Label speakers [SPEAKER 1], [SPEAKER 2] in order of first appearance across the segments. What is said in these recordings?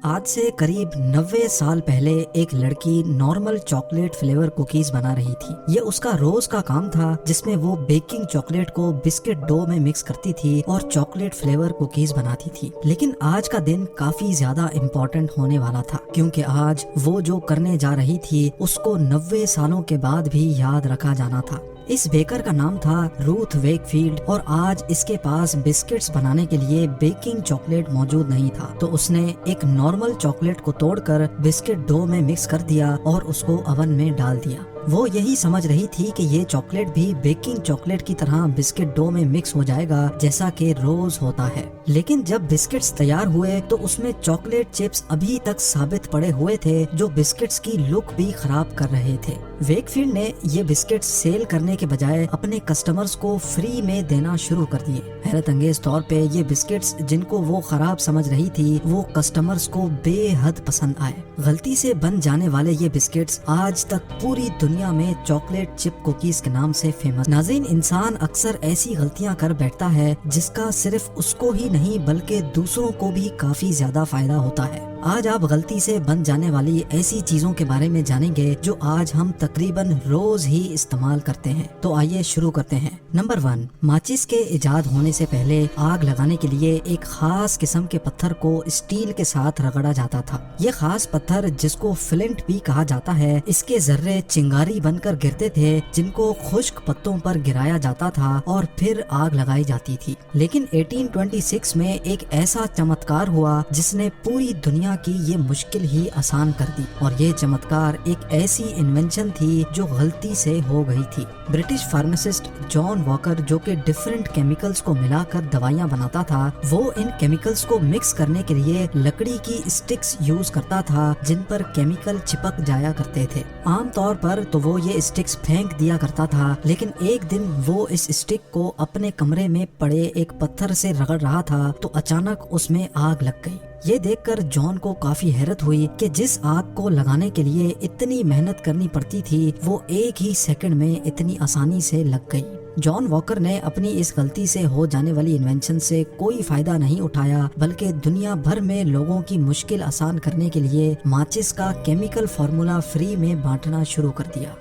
[SPEAKER 1] آج سے قریب 90 سال پہلے ایک لڑکی نارمل چاکلیٹ فلیور کوکیز بنا رہی تھی۔ یہ اس کا روز کا کام تھا جس میں وہ بیکنگ چاکلیٹ کو بسکٹ ڈو میں مکس کرتی تھی اور چاکلیٹ فلیور کوکیز بناتی تھی۔ لیکن آج کا دن کافی زیادہ امپورٹنٹ ہونے والا تھا کیونکہ آج وہ جو کرنے جا رہی تھی اس کو 90 سالوں کے بعد بھی یاد رکھا جانا تھا۔ اس بیکر کا نام تھا روتھ ویک فیلڈ اور آج اس کے پاس بسکٹس بنانے کے لیے بیکنگ چاکلیٹ موجود نہیں تھا، تو اس نے ایک نارمل چاکلیٹ کو توڑ کر بسکٹ ڈو میں مکس کر دیا اور اس کو اوون میں ڈال دیا۔ وہ یہی سمجھ رہی تھی کہ یہ چاکلیٹ بھی بیکنگ چاکلیٹ کی طرح بسکٹ ڈو میں مکس ہو جائے گا جیسا کہ روز ہوتا ہے۔ لیکن جب بسکٹس تیار ہوئے تو اس میں چاکلیٹ چپس ابھی تک ثابت پڑے ہوئے تھے جو بسکٹس کی لک بھی خراب کر رہے تھے۔ ویک فیلڈ نے یہ بسکٹس سیل کرنے کے بجائے اپنے کسٹمرز کو فری میں دینا شروع کر دیے۔ حیرت انگیز طور پہ یہ بسکٹس جن کو وہ خراب سمجھ رہی تھی وہ کسٹمرز کو بے حد پسند آئے۔ غلطی سے بن جانے والے یہ بسکٹس آج تک پوری دنیا میں چاکلیٹ چپ کوکیز کے نام سے فیمس۔ ناظرین، انسان اکثر ایسی غلطیاں کر بیٹھتا ہے جس کا صرف اس کو ہی نہیں بلکہ دوسروں کو بھی کافی زیادہ فائدہ ہوتا ہے۔ آج آپ غلطی سے بن جانے والی ایسی چیزوں کے بارے میں جانیں گے جو آج ہم تقریباً روز ہی استعمال کرتے ہیں۔ تو آئیے شروع کرتے ہیں۔ نمبر 1، ماچس کے ایجاد ہونے سے پہلے آگ لگانے کے لیے ایک خاص قسم کے پتھر کو اسٹیل کے ساتھ رگڑا جاتا تھا۔ یہ خاص پتھر جس کو فلنٹ بھی کہا جاتا ہے، اس کے ذرے چنگاری بن کر گرتے تھے جن کو خشک پتوں پر گرایا جاتا تھا اور پھر آگ لگائی جاتی تھی۔ لیکن 1826 میں ایک ایسا چمتکار ہوا جس نے پوری دنیا کی یہ مشکل ہی آسان کر دی، اور یہ چمتکار ایک ایسی انوینشن تھی جو غلطی سے ہو گئی تھی۔ برٹش فارماسسٹ جان واکر جو کہ ڈیفرنٹ کیمیکلز کو ملا کر دوائیاں بناتا تھا، وہ ان کیمیکلز کو مکس کرنے کے لیے لکڑی کی اسٹکس یوز کرتا تھا جن پر کیمیکل چپک جایا کرتے تھے۔ عام طور پر تو وہ یہ اسٹکس پھینک دیا کرتا تھا، لیکن ایک دن وہ اس اسٹک کو اپنے کمرے میں پڑے ایک پتھر سے رگڑ رہا تھا تو اچانک اس میں آگ لگ گئی۔ یہ دیکھ کر جان کو کافی حیرت ہوئی کہ جس آگ کو لگانے کے لیے اتنی محنت کرنی پڑتی تھی وہ ایک ہی سیکنڈ میں اتنی آسانی سے لگ گئی۔ جان واکر نے اپنی اس غلطی سے ہو جانے والی انوینشن سے کوئی فائدہ نہیں اٹھایا بلکہ دنیا بھر میں لوگوں کی مشکل آسان کرنے کے لیے ماچس کا کیمیکل فارمولا فری میں بانٹنا شروع کر دیا۔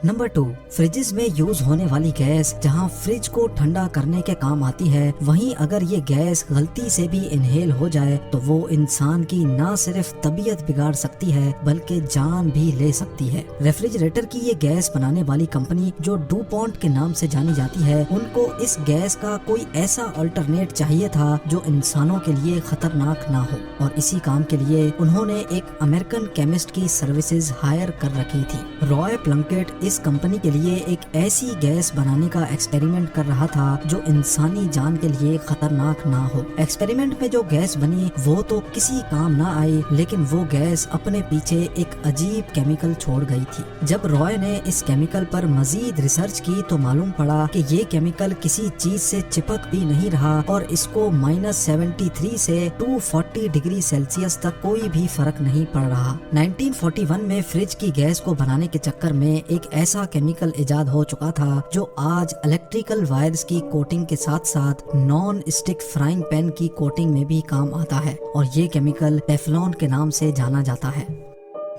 [SPEAKER 1] نمبر 2، فریجز میں یوز ہونے والی گیس جہاں فریج کو ٹھنڈا کرنے کے کام آتی ہے، وہیں اگر یہ گیس غلطی سے بھی انہیل ہو جائے تو وہ انسان کی نہ صرف طبیعت بگاڑ سکتی ہے بلکہ جان بھی لے سکتی ہے۔ ریفریجریٹر کی یہ گیس بنانے والی کمپنی جو ڈو پونٹ کے نام سے جانی جاتی ہے، ان کو اس گیس کا کوئی ایسا آلٹرنیٹ چاہیے تھا جو انسانوں کے لیے خطرناک نہ ہو، اور اسی کام کے لیے انہوں نے ایک امریکن کیمسٹ کی سروسز ہائر کر رکھی تھی۔ رائے پلنکٹ اس کمپنی کے لیے ایک ایسی گیس بنانے کا ایکسپیریمنٹ کر رہا تھا جو انسانی جان کے لیے خطرناک نہ ہو۔ ایکسپیریمنٹ میں جو گیس بنی وہ تو کسی کام نہ آئی، لیکن وہ گیس اپنے پیچھے ایک عجیب کیمیکل چھوڑ گئی تھی۔ جب رائے نے اس کیمیکل پر مزید ریسرچ کی تو معلوم پڑا کہ یہ کیمیکل کسی چیز سے چپک بھی نہیں رہا اور اس کو -73 سے 240 ڈگری سیلسیس تک کوئی بھی فرق نہیں پڑ رہا۔ 1941 میں فریج کی گیس کو بنانے کے چکر میں ایک ایسا کیمیکل ایجاد ہو چکا تھا جو آج الیکٹریکل وائرز کی کوٹنگ کے ساتھ ساتھ نان اسٹک فرائنگ پین کی کوٹنگ میں بھی کام آتا ہے، اور یہ کیمیکل ٹیفلون کے نام سے جانا جاتا ہے۔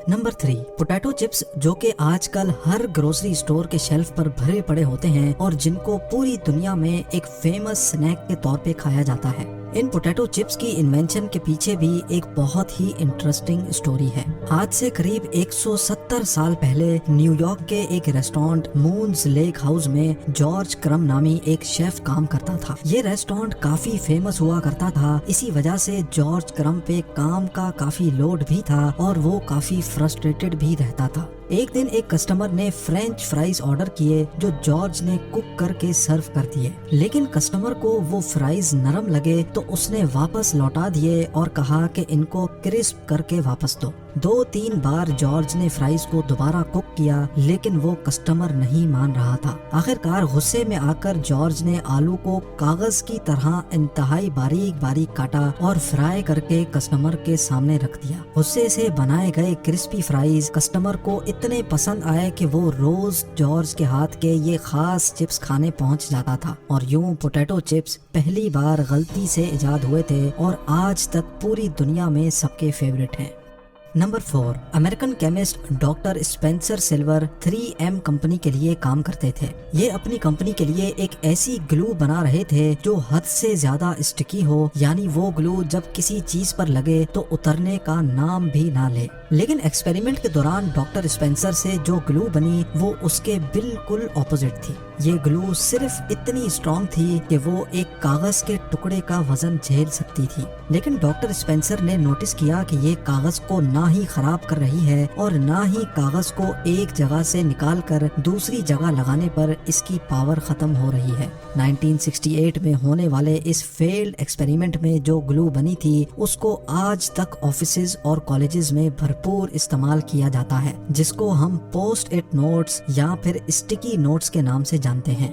[SPEAKER 1] نمبر 3، پوٹیٹو چپس جو کہ آج کل ہر گروسری اسٹور کے شیلف پر بھرے پڑے ہوتے ہیں اور جن کو پوری دنیا میں ایک فیمس سنیک کے طور پہ کھایا جاتا ہے۔ ان پوٹیٹو چپس کی انوینشن کے پیچھے بھی ایک بہت ہی انٹرسٹنگ سٹوری ہے۔ آج سے قریب 170 سال پہلے نیو یارک کے ایک ریسٹورانٹ مونز لیک ہاؤس میں جارج کرم نامی ایک شیف کام کرتا تھا۔ یہ ریسٹورانٹ کافی فیمس ہوا کرتا تھا، اسی وجہ سے جارج کرم پہ کام کا کافی لوڈ بھی تھا اور وہ کافی فرسٹریٹڈ بھی رہتا تھا۔ ایک دن ایک کسٹمر نے فرینچ فرائز آرڈر کیے جو جارج نے کوک کر کے سرو کر دیے، لیکن کسٹمر کو وہ فرائز نرم لگے تو اس نے واپس لوٹا دیے اور کہا کہ ان کو کرسپ کر کے واپس دو۔ 2-3 بار جارج نے فرائز کو دوبارہ کوک کیا لیکن وہ کسٹمر نہیں مان رہا تھا۔ آخرکار غصے میں آ کر جارج نے آلو کو کاغذ کی طرح انتہائی باریک باریک کاٹا اور فرائی کر کے کسٹمر کے سامنے رکھ دیا۔ غصے سے بنائے گئے کرسپی فرائز کسٹمر کو اتنے پسند آئے کہ وہ روز جارج کے ہاتھ کے یہ خاص چپس کھانے پہنچ جاتا تھا، اور یوں پوٹیٹو چپس پہلی بار غلطی سے ایجاد ہوئے تھے اور آج تک پوری دنیا میں سب کے فیوریٹ ہیں۔ Number 4، American chemist doctor Spencer silver 3M company کے لیے کام کرتے تھے۔ یہ اپنی کمپنی کے لیے ایک ایسی گلو بنا رہے تھے جو حد سے زیادہ اسٹکی ہو، یعنی وہ گلو جب کسی چیز پر لگے تو اترنے کا نام بھی نہ لے۔ لیکن ایکسپیریمنٹ کے دوران ڈاکٹر اسپینسر سے جو گلو بنی وہ اس کے بالکل اپوزٹ تھی۔ یہ گلو صرف اتنی اسٹرانگ تھی کہ وہ ایک کاغذ کے ٹکڑے کا وزن جھیل سکتی تھی، لیکن ڈاکٹر اسپینسر نے نوٹس کیا کہ یہ کاغذ کو نہ ہی خراب کر رہی ہے اور نہ ہی کاغذ کو ایک جگہ سے نکال کر دوسری جگہ لگانے پر اس کی پاور ختم ہو رہی ہے۔ 1968 میں ہونے والے اس فیلڈ ایکسپیریمنٹ میں جو گلو بنی تھی اس کو آج تک آفیسز اور کالجز میں بھرپور استعمال کیا جاتا ہے، جس کو ہم پوسٹ اٹ نوٹس یا پھر اسٹکی نوٹس کے نام سے جانتے ہیں۔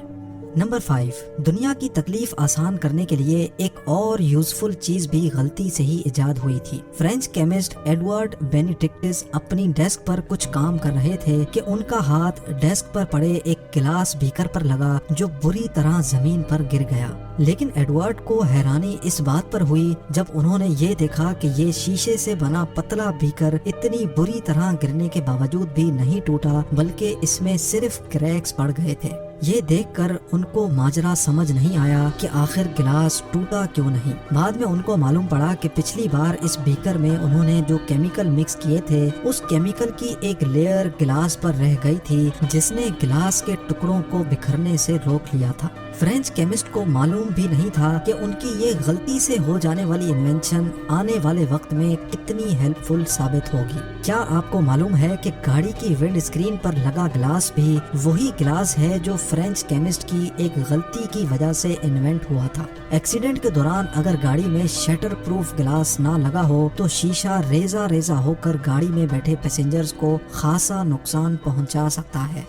[SPEAKER 1] نمبر 5، دنیا کی تکلیف آسان کرنے کے لیے ایک اور یوزفل چیز بھی غلطی سے ہی ایجاد ہوئی تھی۔ فرینچ کیمسٹ ایڈورڈ بینیڈکٹس اپنی ڈیسک پر کچھ کام کر رہے تھے کہ ان کا ہاتھ ڈیسک پر پڑے ایک گلاس بیکر پر لگا جو بری طرح زمین پر گر گیا۔ لیکن ایڈورڈ کو حیرانی اس بات پر ہوئی جب انہوں نے یہ دیکھا کہ یہ شیشے سے بنا پتلا بیکر اتنی بری طرح گرنے کے باوجود بھی نہیں ٹوٹا، بلکہ اس میں صرف کریکس پڑ گئے تھے۔ یہ دیکھ کر ان کو ماجرا سمجھ نہیں آیا کہ آخر گلاس ٹوٹا کیوں نہیں۔ بعد میں ان کو معلوم پڑا کہ پچھلی بار اس بیکر میں انہوں نے جو کیمیکل مکس کیے تھے اس کیمیکل کی ایک لیئر گلاس پر رہ گئی تھی جس نے گلاس کے ٹکڑوں کو بکھرنے سے روک لیا تھا۔ فرینچ کیمسٹ کو معلوم بھی نہیں تھا کہ ان کی یہ غلطی سے ہو جانے والی انوینشن آنے والے وقت میں کتنی ہیلپ فل ثابت ہوگی۔ کیا آپ کو معلوم ہے کہ گاڑی کی ونڈ اسکرین پر لگا گلاس بھی وہی گلاس ہے جو فرینچ کیمسٹ کی ایک غلطی کی وجہ سے انوینٹ ہوا تھا؟ ایکسیڈنٹ کے دوران اگر گاڑی میں شٹر پروف گلاس نہ لگا ہو تو شیشہ ریزہ ریزہ ہو کر گاڑی میں بیٹھے پیسنجرز کو خاصا نقصان پہنچا سکتا ہے۔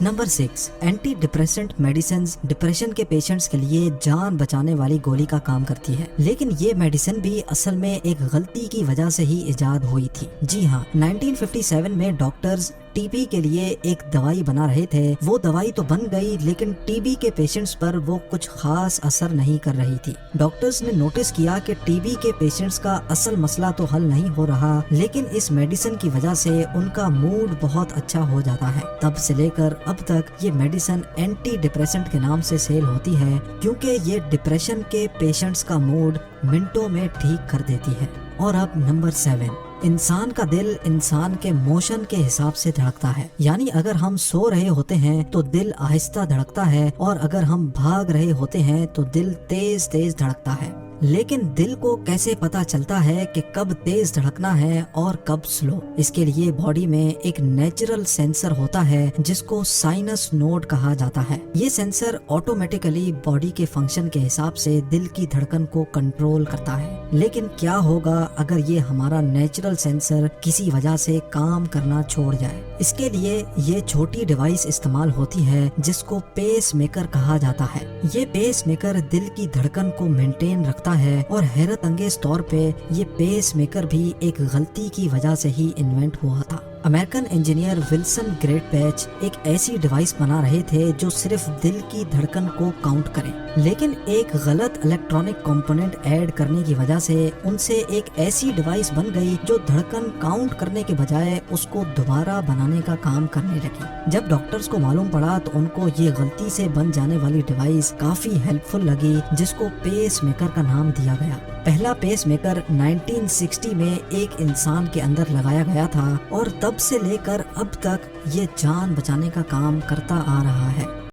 [SPEAKER 1] Number 6، antidepressant medicines depression کے پیشنٹس کے لیے جان بچانے والی گولی کا کام کرتی ہے، لیکن یہ میڈیسن بھی اصل میں ایک غلطی کی وجہ سے ہی ایجاد ہوئی تھی۔ جی ہاں، 1957 میں ڈاکٹرز ٹی بی کے لیے ایک دوائی بنا رہے تھے۔ وہ دوائی تو بن گئی لیکن ٹی بی کے پیشنٹس پر وہ کچھ خاص اثر نہیں کر رہی تھی۔ ڈاکٹرز نے نوٹس کیا کہ ٹی بی کے پیشنٹس کا اصل مسئلہ تو حل نہیں ہو رہا، لیکن اس میڈیسن کی وجہ سے ان کا موڈ بہت اچھا ہو جاتا ہے۔ تب سے لے کر اب تک یہ میڈیسن اینٹی ڈپریسنٹ کے نام سے سیل ہوتی ہے، کیونکہ یہ ڈپریشن کے پیشنٹس کا موڈ منٹوں میں ٹھیک کر دیتی ہے۔ اور اب نمبر 7، انسان کا دل انسان کے موشن کے حساب سے دھڑکتا ہے، یعنی اگر ہم سو رہے ہوتے ہیں تو دل آہستہ دھڑکتا ہے اور اگر ہم بھاگ رہے ہوتے ہیں تو دل تیز تیز دھڑکتا ہے۔ لیکن دل کو کیسے پتا چلتا ہے کہ کب تیز دھڑکنا ہے اور کب سلو؟ اس کے لیے باڈی میں ایک نیچرل سینسر ہوتا ہے جس کو سائنس نوڈ کہا جاتا ہے۔ یہ سینسر آٹومیٹیکلی باڈی کے فنکشن کے حساب سے دل کی دھڑکن کو کنٹرول کرتا ہے۔ لیکن کیا ہوگا اگر یہ ہمارا نیچرل سینسر کسی وجہ سے کام کرنا چھوڑ جائے؟ اس کے لیے یہ چھوٹی ڈیوائس استعمال ہوتی ہے جس کو پیس میکر کہا جاتا ہے۔ یہ پیس میکر دل کی دھڑکن کو مینٹین رکھتا ہے اور حیرت انگیز طور پہ یہ پیس میکر بھی ایک غلطی کی وجہ سے ہی انوینٹ ہوا تھا۔ امریکن انجینئر ولسن گریٹ پیچ ایک ایسی ڈیوائس بنا رہے تھے جو صرف دل کی دھڑکن کو کاؤنٹ کرے، لیکن ایک غلط الیکٹرانک کمپوننٹ ایڈ کرنے کی وجہ سے ان سے ایک ایسی ڈیوائس بن گئی جو دھڑکن کاؤنٹ کرنے کے بجائے اس کو دوبارہ بنانے کا کام کرنے لگی۔ جب ڈاکٹرز کو معلوم پڑا تو ان کو یہ غلطی سے بن جانے والی ڈیوائس کافی ہیلپ فل لگی، جس کو پیس میکر کا نام دیا گیا۔ پہلا پیس میکر 1960 میں ایک انسان کے اندر لگایا گیا تھا اور تب سے لے کر اب تک یہ جان بچانے کا کام کرتا آ رہا ہے۔